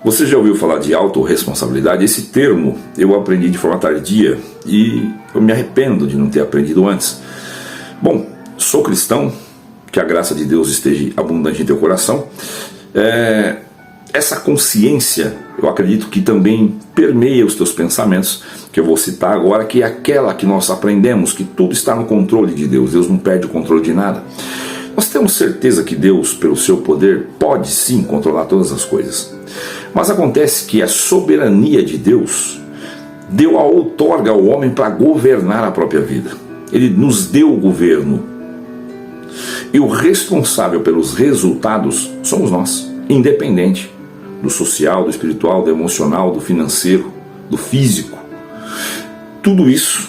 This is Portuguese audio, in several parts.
Você já ouviu falar de autorresponsabilidade? Esse termo eu aprendi de forma tardia e eu me arrependo de não ter aprendido antes. Bom, sou cristão, que a graça de Deus esteja abundante em teu coração. Essa consciência, eu acredito que também permeia os teus pensamentos, que eu vou citar agora, que é aquela que nós aprendemos, que tudo está no controle de Deus. Deus não perde o controle de nada. Nós temos certeza que Deus, pelo seu poder, pode sim controlar todas as coisas. Mas acontece que a soberania de Deus deu a outorga ao homem para governar a própria vida. Ele nos deu o governo. E o responsável pelos resultados somos nós, independente do social, do espiritual, do emocional, do financeiro, do físico. Tudo isso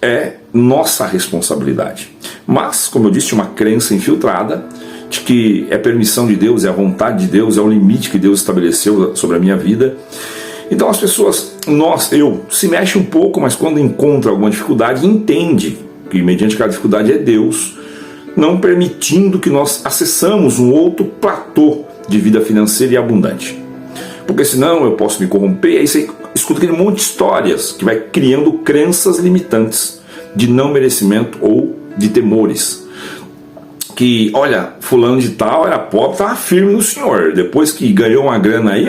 é nossa responsabilidade. Mas, como eu disse, uma crença infiltrada de que é permissão de Deus, é a vontade de Deus, é o limite que Deus estabeleceu sobre a minha vida. Então as pessoas, eu, se mexe um pouco, mas quando encontra alguma dificuldade, entende que mediante aquela dificuldade é Deus não permitindo que nós acessamos um outro platô de vida financeira e abundante. Porque senão eu posso me corromper, aí você escuta aquele monte de histórias que vai criando crenças limitantes de não merecimento ou de temores. Que, olha, fulano de tal era pobre, estava firme no Senhor. Depois que ganhou uma grana aí,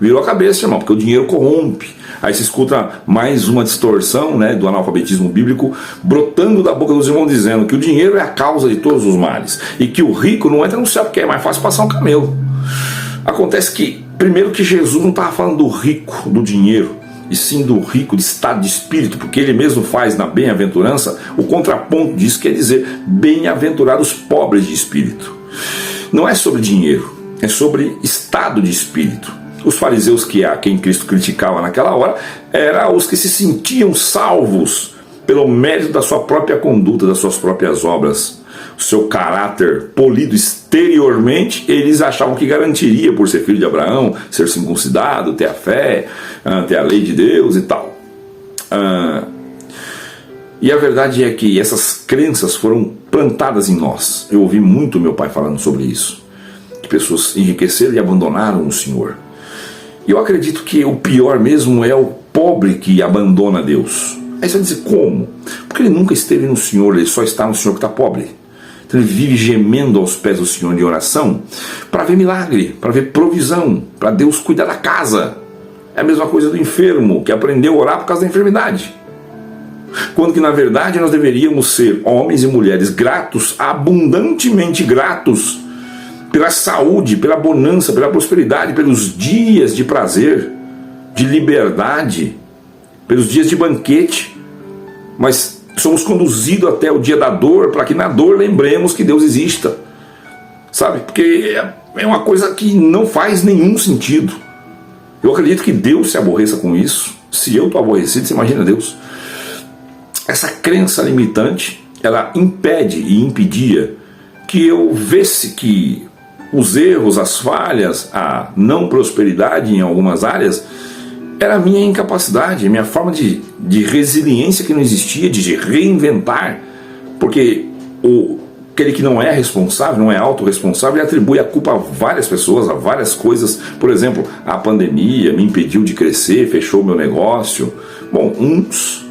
virou a cabeça, irmão, porque o dinheiro corrompe. Aí se escuta mais uma distorção, né, do analfabetismo bíblico brotando da boca dos irmãos, dizendo que o dinheiro é a causa de todos os males e que o rico não entra no céu porque é mais fácil passar um camelo. Acontece que, primeiro, que Jesus não estava falando do rico, do dinheiro, e sim do rico de estado de espírito, porque ele mesmo faz na bem-aventurança o contraponto disso, quer dizer, bem-aventurados pobres de espírito. Não é sobre dinheiro, é sobre estado de espírito. Os fariseus, que a quem Cristo criticava naquela hora, eram os que se sentiam salvos pelo mérito da sua própria conduta, das suas próprias obras. O seu caráter polido exteriormente, eles achavam que garantiria por ser filho de Abraão, ser circuncidado, ter a fé, ter a lei de Deus e tal. E a verdade é que essas crenças foram plantadas em nós. Eu ouvi muito meu pai falando sobre isso, que pessoas enriqueceram e abandonaram o Senhor. E eu acredito que o pior mesmo é o pobre que abandona Deus. Aí você vai dizer, como? Porque ele nunca esteve no Senhor, ele só está no Senhor que está pobre. Então ele vive gemendo aos pés do Senhor em oração para ver milagre, para ver provisão, para Deus cuidar da casa. É a mesma coisa do enfermo, que aprendeu a orar por causa da enfermidade. Quando que na verdade nós deveríamos ser homens e mulheres gratos, abundantemente gratos, pela saúde, pela bonança, pela prosperidade, pelos dias de prazer, de liberdade, pelos dias de banquete. Mas somos conduzidos até o dia da dor, para que na dor lembremos que Deus exista. Sabe? Porque é uma coisa que não faz nenhum sentido. Eu acredito que Deus se aborreça com isso. Se eu estou aborrecido, você imagina Deus. Essa crença limitante, ela impede e impedia que eu visse que os erros, as falhas, a não prosperidade em algumas áreas era a minha incapacidade, a minha forma de resiliência que não existia, de reinventar, porque aquele que não é responsável, não é autorresponsável, ele atribui a culpa a várias pessoas, a várias coisas. Por exemplo, a pandemia me impediu de crescer, fechou meu negócio. Bom, uns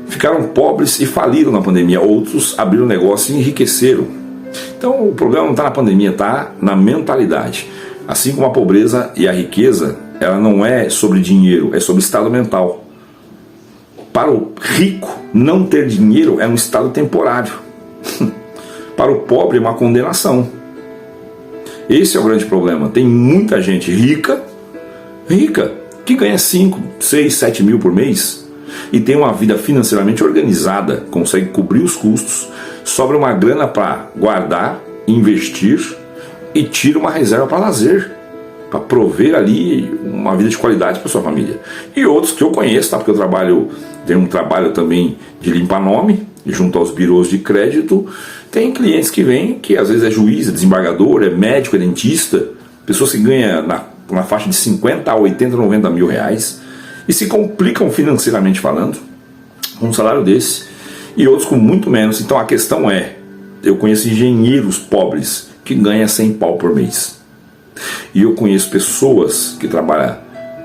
ficaram pobres e faliram na pandemia, outros abriram negócio e enriqueceram. Então o problema não está na pandemia, está na mentalidade. Assim como a pobreza e a riqueza, ela não é sobre dinheiro, é sobre estado mental. Para o rico, não ter dinheiro é um estado temporário. Para o pobre é uma condenação. Esse é o grande problema. Tem muita gente rica, que ganha 5, 6, 7 mil por mês e tem uma vida financeiramente organizada, consegue cobrir os custos, sobra uma grana para guardar, investir e tira uma reserva para lazer, para prover ali uma vida de qualidade para sua família. E outros que eu conheço, tá? Porque eu tenho um trabalho também de limpar nome, junto aos birôs de crédito. Tem clientes que vêm, que às vezes é juiz, é desembargador, é médico, é dentista, pessoas que ganham na faixa de 50 a 80, 90 mil reais e se complicam financeiramente falando com um salário desse, e outros com muito menos. Então a questão é, eu conheço engenheiros pobres que ganham 100 pau por mês. E eu conheço pessoas que trabalham,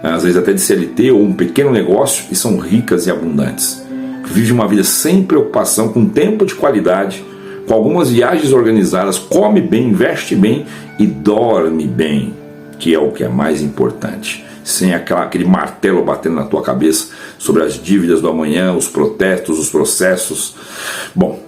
às vezes até de CLT ou um pequeno negócio, e são ricas e abundantes. Vivem uma vida sem preocupação, com tempo de qualidade, com algumas viagens organizadas, come bem, veste bem e dorme bem, que é o que é mais importante. Sem aquele martelo batendo na tua cabeça sobre as dívidas do amanhã, os protestos, os processos. Bom,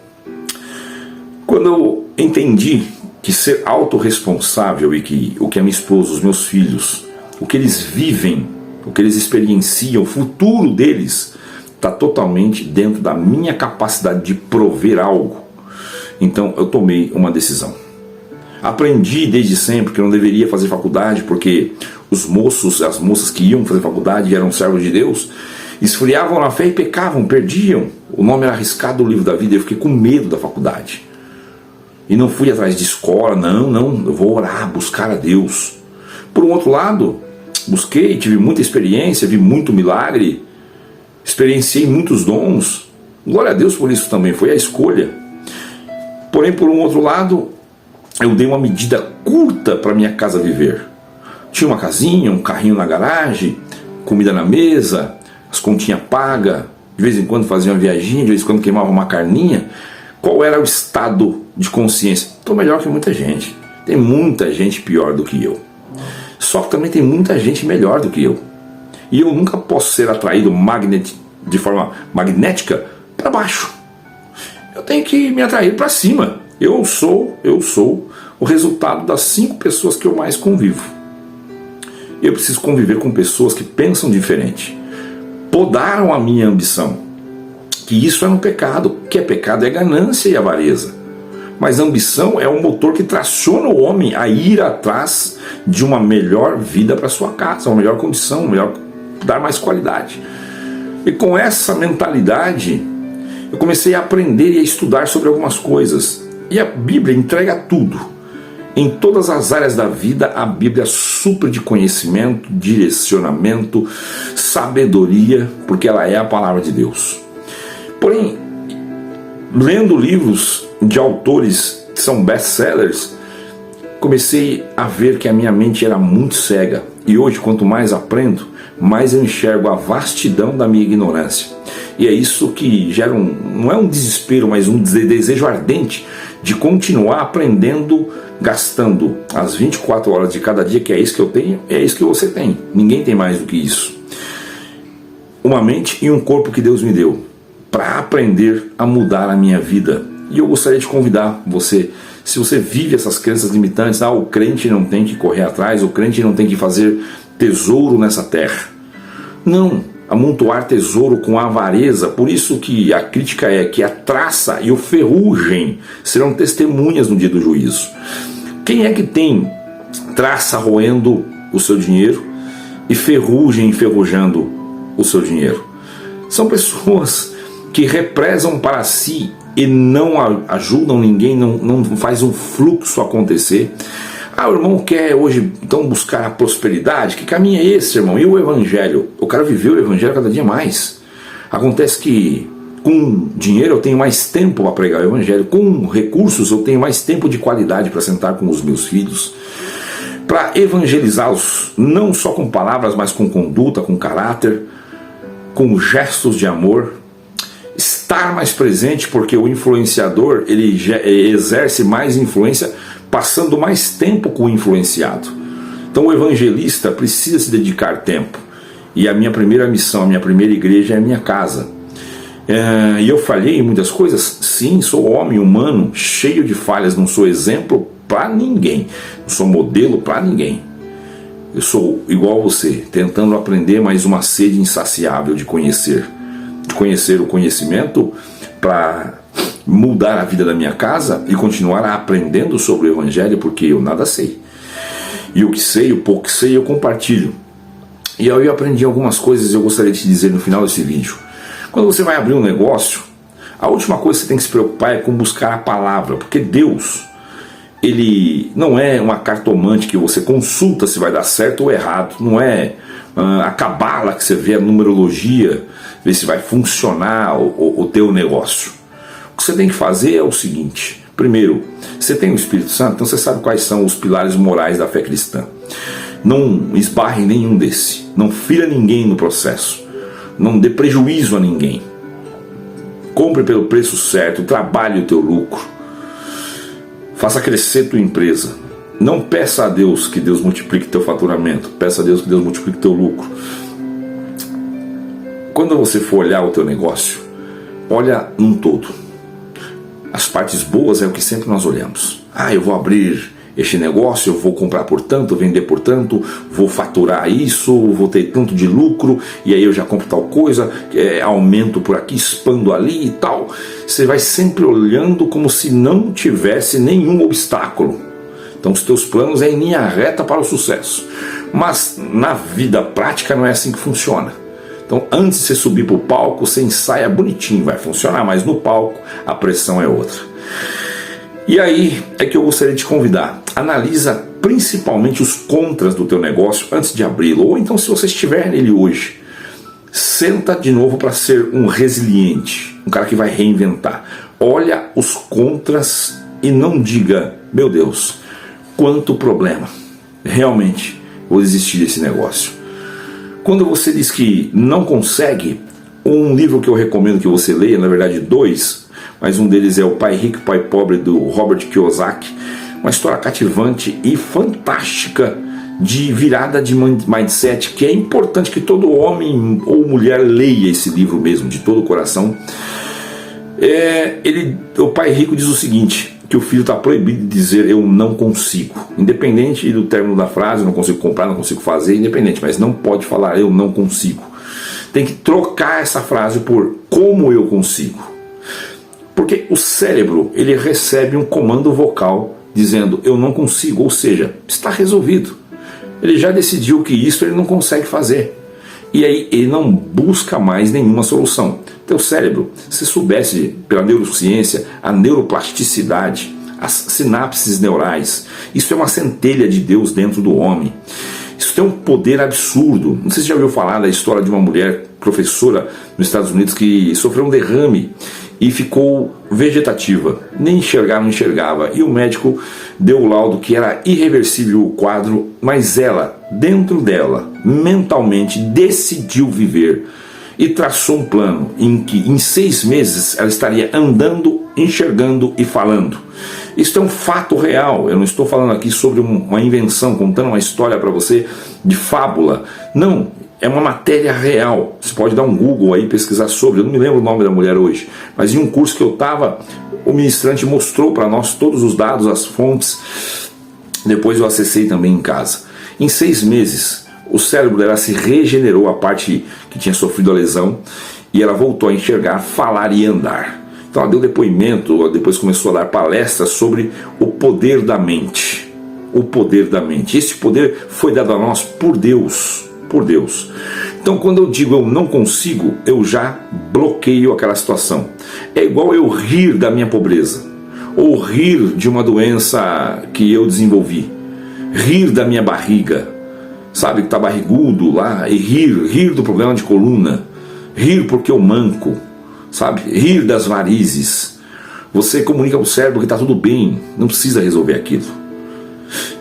quando eu entendi que ser autorresponsável e que o que a minha esposa, os meus filhos, o que eles vivem, o que eles experienciam, o futuro deles está totalmente dentro da minha capacidade de prover algo, então eu tomei uma decisão. Aprendi desde sempre que eu não deveria fazer faculdade, porque os moços, as moças que iam fazer faculdade e eram servos de Deus, esfriavam na fé e pecavam, perdiam. O nome era arriscado do livro da vida, eu fiquei com medo da faculdade. E não fui atrás de escola, não, eu vou orar, buscar a Deus. Por um outro lado, busquei, tive muita experiência, vi muito milagre, experienciei muitos dons. Glória a Deus por isso também, foi a escolha. Porém, por um outro lado, eu dei uma medida curta para minha casa viver. Tinha uma casinha, um carrinho na garagem, comida na mesa, as continhas pagas, de vez em quando fazia uma viaginha, de vez em quando queimava uma carninha. Qual era o estado de consciência? Estou melhor que muita gente. Tem muita gente pior do que eu. Só que também tem muita gente melhor do que eu. E eu nunca posso ser atraído de forma magnética para baixo. Eu tenho que me atrair para cima. Eu sou o resultado das 5 pessoas que eu mais convivo. Eu preciso conviver com pessoas que pensam diferente. Podaram a minha ambição. Que isso é um pecado. O que é pecado é ganância e avareza. Mas a ambição é o motor que traciona o homem a ir atrás de uma melhor vida para sua casa, uma melhor condição, dar mais qualidade. E com essa mentalidade, eu comecei a aprender e a estudar sobre algumas coisas. E a Bíblia entrega tudo. Em todas as áreas da vida, a Bíblia supre de conhecimento, direcionamento, sabedoria, porque ela é a palavra de Deus. Porém, lendo livros de autores que são best-sellers, comecei a ver que a minha mente era muito cega. E hoje, quanto mais aprendo, mais eu enxergo a vastidão da minha ignorância. E é isso que gera não é um desespero, mas um desejo ardente de continuar aprendendo, gastando as 24 horas de cada dia, que é isso que eu tenho, é isso que você tem. Ninguém tem mais do que isso. Uma mente e um corpo que Deus me deu para aprender a mudar a minha vida. E eu gostaria de convidar você, se você vive essas crenças limitantes, o crente não tem que correr atrás, o crente não tem que fazer tesouro nessa terra. Não, amontoar tesouro com avareza. Por isso que a crítica é que a traça e o ferrugem serão testemunhas no dia do juízo. Quem é que tem traça roendo o seu dinheiro e ferrugem enferrujando o seu dinheiro? São pessoas que represam para si e não ajudam ninguém, não faz um fluxo acontecer. O irmão quer hoje então buscar a prosperidade. Que caminho é esse, irmão? E o evangelho? Eu quero viver o evangelho cada dia mais. Acontece que com dinheiro eu tenho mais tempo para pregar o evangelho, com recursos eu tenho mais tempo de qualidade para sentar com os meus filhos, para evangelizá-los, não só com palavras, mas com conduta, com caráter, com gestos de amor. Estar mais presente, porque o influenciador ele exerce mais influência passando mais tempo com o influenciado. Então o evangelista precisa se dedicar tempo. E a minha primeira missão, a minha primeira igreja é a minha casa. E eu falhei em muitas coisas? Sim, sou homem humano, cheio de falhas, não sou exemplo para ninguém, não sou modelo para ninguém. Eu sou igual a você, tentando aprender, mas uma sede insaciável de conhecer o conhecimento para mudar a vida da minha casa e continuar aprendendo sobre o evangelho, porque eu nada sei. E o que sei, o pouco que sei, eu compartilho. E aí eu aprendi algumas coisas e eu gostaria de te dizer no final desse vídeo. Quando você vai abrir um negócio, a última coisa que você tem que se preocupar é com buscar a palavra, porque Deus, ele não é uma cartomante que você consulta se vai dar certo ou errado, não é a cabala que você vê, a numerologia, ver se vai funcionar o teu negócio. O que você tem que fazer é o seguinte: Primeiro, você tem o Espírito Santo, então você sabe quais são os pilares morais da fé cristã. Não esbarre em nenhum desse. Não fira ninguém no processo. Não dê prejuízo a ninguém. Compre pelo preço certo, trabalhe o teu lucro. Faça crescer tua empresa. Não peça a Deus que Deus multiplique teu faturamento. Peça a Deus que Deus multiplique teu lucro. Quando você for olhar o teu negócio, olha num todo. As partes boas é o que sempre nós olhamos. Eu vou abrir este negócio, eu vou comprar por tanto, vender por tanto, vou faturar isso, vou ter tanto de lucro, e aí eu já compro tal coisa, aumento por aqui, expando ali e tal. Você vai sempre olhando como se não tivesse nenhum obstáculo. Então os teus planos é em linha reta para o sucesso. Mas na vida prática não é assim que funciona. Então antes de você subir para o palco, você ensaia bonitinho, vai funcionar, mas no palco a pressão é outra. E aí é que eu gostaria de te convidar. Analisa principalmente os contras do teu negócio antes de abri-lo. Ou então, se você estiver nele hoje, senta de novo para ser um resiliente, um cara que vai reinventar. Olha os contras e não diga, meu Deus, quanto problema. Realmente vou desistir desse negócio. Quando você diz que não consegue, um livro que eu recomendo que você leia, na verdade 2, mas um deles é O Pai Rico e Pai Pobre, do Robert Kiyosaki. Uma história cativante e fantástica de virada de mindset, que é importante que todo homem ou mulher leia esse livro mesmo, de todo o coração. O pai rico diz o seguinte, que o filho está proibido de dizer eu não consigo. Independente do término da frase, não consigo comprar, não consigo fazer, independente, mas não pode falar eu não consigo. Tem que trocar essa frase por como eu consigo. Porque o cérebro, ele recebe um comando vocal dizendo eu não consigo, ou seja, está resolvido. Ele já decidiu que isso ele não consegue fazer. E aí ele não busca mais nenhuma solução. Teu cérebro, se soubesse pela neurociência, a neuroplasticidade, as sinapses neurais, isso é uma centelha de Deus dentro do homem. Isso tem um poder absurdo. Não sei se você já ouviu falar da história de uma mulher professora nos Estados Unidos que sofreu um derrame e ficou vegetativa, nem enxergar, não enxergava, e o médico deu o laudo que era irreversível o quadro, mas ela, dentro dela, mentalmente decidiu viver e traçou um plano em que em 6 meses ela estaria andando, enxergando e falando. Isso é um fato real. Eu não estou falando aqui sobre uma invenção, contando uma história para você de fábula, não. É uma matéria real. Você pode dar um Google aí, pesquisar sobre. Eu não me lembro o nome da mulher hoje, mas em um curso que eu estava, o ministrante mostrou para nós todos os dados, as fontes. Depois eu acessei também em casa. Em 6 meses, o cérebro dela se regenerou, a parte que tinha sofrido a lesão, e ela voltou a enxergar, falar e andar. Então ela deu depoimento, depois começou a dar palestras sobre o poder da mente. O poder da mente. Esse poder foi dado a nós por Deus. Por Deus. Então quando eu digo eu não consigo, eu já bloqueio aquela situação. É igual eu rir da minha pobreza, ou rir de uma doença que eu desenvolvi, rir da minha barriga, sabe, que está barrigudo lá, e rir do problema de coluna, rir porque eu manco, sabe, rir das varizes. Você comunica para o cérebro que está tudo bem, não precisa resolver aquilo.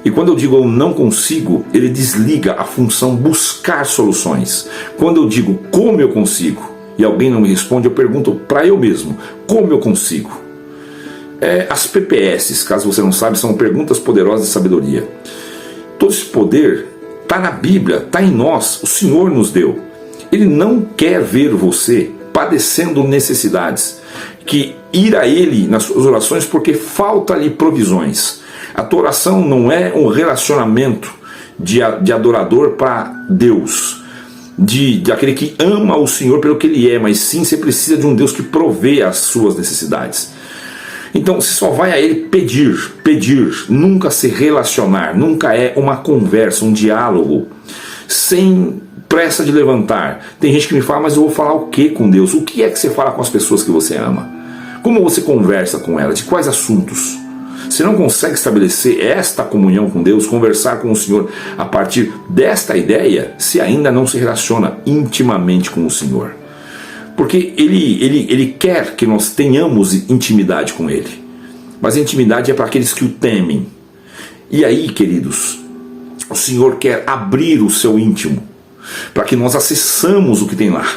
E quando eu digo eu não consigo, ele desliga a função buscar soluções. Quando eu digo como eu consigo e alguém não me responde, eu pergunto para eu mesmo, como eu consigo? As PPS, caso você não sabe, são perguntas poderosas de sabedoria. Todo esse poder está na Bíblia, está em nós, o Senhor nos deu. Ele não quer ver você padecendo necessidades, que ir a Ele nas suas orações porque falta-lhe provisões. A tua oração não é um relacionamento de adorador para Deus, de aquele que ama o Senhor pelo que Ele é, mas sim você precisa de um Deus que provê as suas necessidades. Então você só vai a Ele pedir, nunca se relacionar, nunca é uma conversa, um diálogo, sem pressa de levantar. Tem gente que me fala, mas eu vou falar o que com Deus? O que é que você fala com as pessoas que você ama? Como você conversa com elas? De quais assuntos? Você não consegue estabelecer esta comunhão com Deus, conversar com o Senhor a partir desta ideia, se ainda não se relaciona intimamente com o Senhor. Porque Ele quer que nós tenhamos intimidade com Ele. mas a intimidade é para aqueles que o temem. E aí, queridos, o Senhor quer abrir o seu íntimo, para que nós acessamos o que tem lá.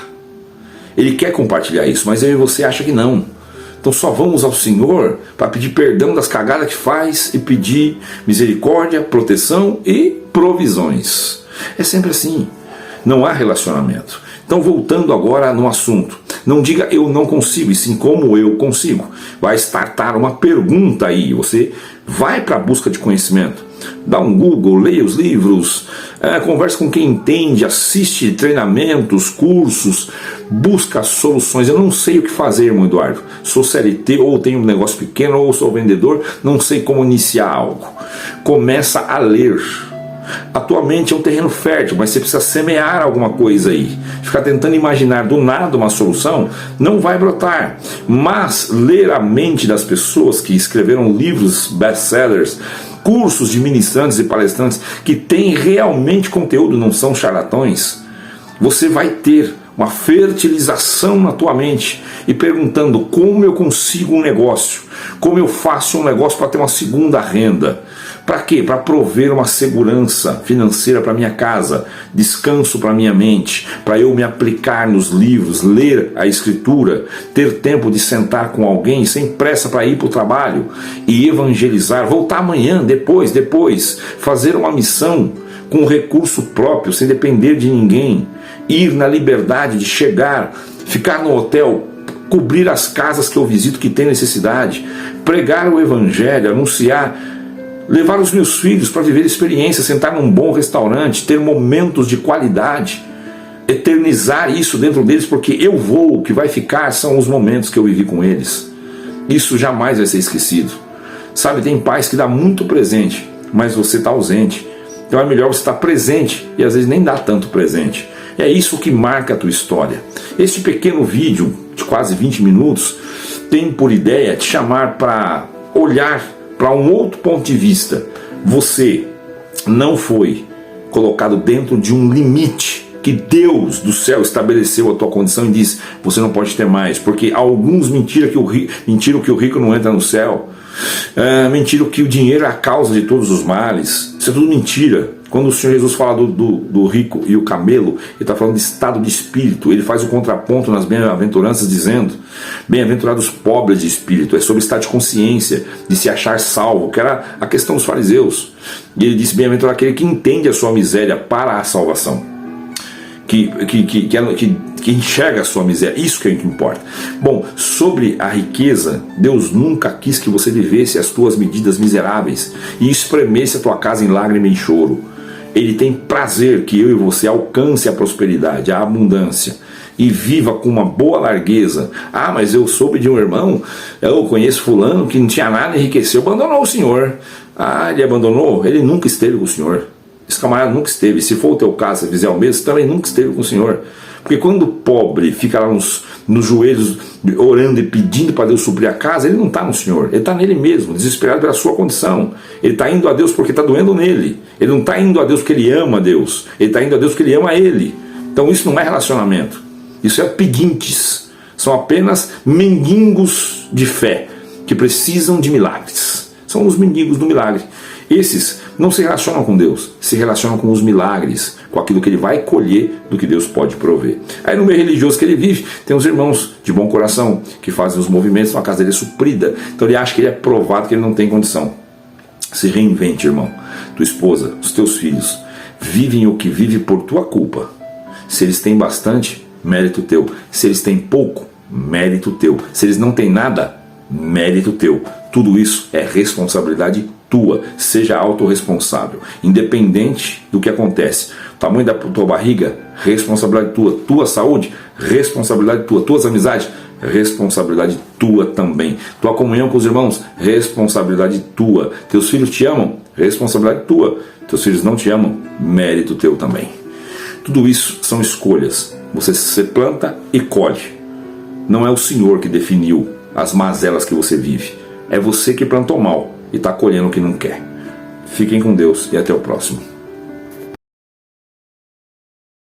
Ele quer compartilhar isso, mas eu e você acha que não. Então só vamos ao Senhor para pedir perdão das cagadas que faz e pedir misericórdia, proteção e provisões. É sempre assim. Não há relacionamento. Então, voltando agora no assunto, não diga eu não consigo, e sim como eu consigo. Vai startar uma pergunta aí, você vai para a busca de conhecimento, dá um Google, leia os livros, converse com quem entende, assiste treinamentos, cursos, busca soluções. Eu não sei o que fazer, irmão Eduardo, sou CLT, ou tenho um negócio pequeno, ou sou vendedor, não sei como iniciar algo. Começa a ler. Atualmente é um terreno fértil, mas você precisa semear alguma coisa aí. Ficar tentando imaginar do nada uma solução não vai brotar. Mas ler a mente das pessoas que escreveram livros best-sellers, cursos de ministrantes e palestrantes que têm realmente conteúdo, não são charlatões, você vai ter uma fertilização na tua mente e perguntando como eu consigo um negócio, como eu faço um negócio para ter uma segunda renda. Para quê? Para prover uma segurança financeira para minha casa, descanso para minha mente, para eu me aplicar nos livros, ler a escritura, ter tempo de sentar com alguém sem pressa para ir para o trabalho e evangelizar, voltar amanhã, depois, fazer uma missão com recurso próprio, sem depender de ninguém, ir na liberdade de chegar, ficar no hotel, cobrir as casas que eu visito que tem necessidade, pregar o evangelho, anunciar, levar os meus filhos para viver experiências, sentar num bom restaurante, ter momentos de qualidade, eternizar isso dentro deles, porque eu vou, o que vai ficar são os momentos que eu vivi com eles. Isso jamais vai ser esquecido. Sabe, tem pais que dá muito presente, mas você está ausente. Então é melhor você estar presente e às vezes nem dá tanto presente. É isso que marca a tua história. Este pequeno vídeo de quase 20 minutos tem por ideia te chamar para olhar para um outro ponto de vista. Você não foi colocado dentro de um limite que Deus do céu estabeleceu a tua condição e disse, você não pode ter mais, porque alguns mentiram que o rico não entra no céu, mentiram que o dinheiro é a causa de todos os males. Isso é tudo mentira. Quando o Senhor Jesus fala do rico e o camelo, ele está falando de estado de espírito. Ele faz o contraponto nas bem-aventuranças dizendo, bem-aventurados pobres de espírito. É sobre estado de consciência, de se achar salvo, que era a questão dos fariseus. E ele disse, bem-aventurado aquele que entende a sua miséria para a salvação, que enxerga a sua miséria. Isso que é o que importa. Bom, sobre a riqueza, Deus nunca quis que você vivesse as tuas medidas miseráveis e espremesse a tua casa em lágrima e em choro. Ele tem prazer que eu e você alcance a prosperidade, a abundância e viva com uma boa largueza. Ah, mas eu soube de um irmão, eu conheço fulano que não tinha nada, enriqueceu, abandonou o Senhor. Ah, ele abandonou? Ele nunca esteve com o Senhor. Esse camarada nunca esteve. Se for o teu caso, se fizer o mesmo, também nunca esteve com o Senhor. Porque quando o pobre fica lá nos joelhos orando e pedindo para Deus suprir a casa, ele não está no Senhor, ele está nele mesmo, desesperado pela sua condição. Ele está indo a Deus porque está doendo nele. Ele não está indo a Deus porque ele ama a Deus, ele está indo a Deus porque ele ama a ele. Então isso não é relacionamento, isso é pedintes, são apenas mendigos de fé que precisam de milagres. São os mendigos do milagre. Esses não se relacionam com Deus, se relacionam com os milagres, com aquilo que ele vai colher do que Deus pode prover. Aí no meio religioso que ele vive, tem os irmãos de bom coração que fazem os movimentos, a casa dele é suprida, então ele acha que ele é provado que ele não tem condição. Se reinvente, irmão. Tua esposa, os teus filhos vivem o que vive por tua culpa. Se eles têm bastante, mérito teu. Se eles têm pouco, mérito teu. Se eles não têm nada, mérito teu. Tudo isso é responsabilidade tua. Seja autorresponsável, independente do que acontece. O tamanho da tua barriga, responsabilidade tua. Tua saúde, responsabilidade tua. Tuas amizades, responsabilidade tua também. Tua comunhão com os irmãos, responsabilidade tua. Teus filhos te amam, responsabilidade tua. Teus filhos não te amam, mérito teu também. Tudo isso são escolhas. Você planta e colhe. Não é o Senhor que definiu as mazelas que você vive. É você que plantou mal e está colhendo o que não quer. Fiquem com Deus e até o próximo.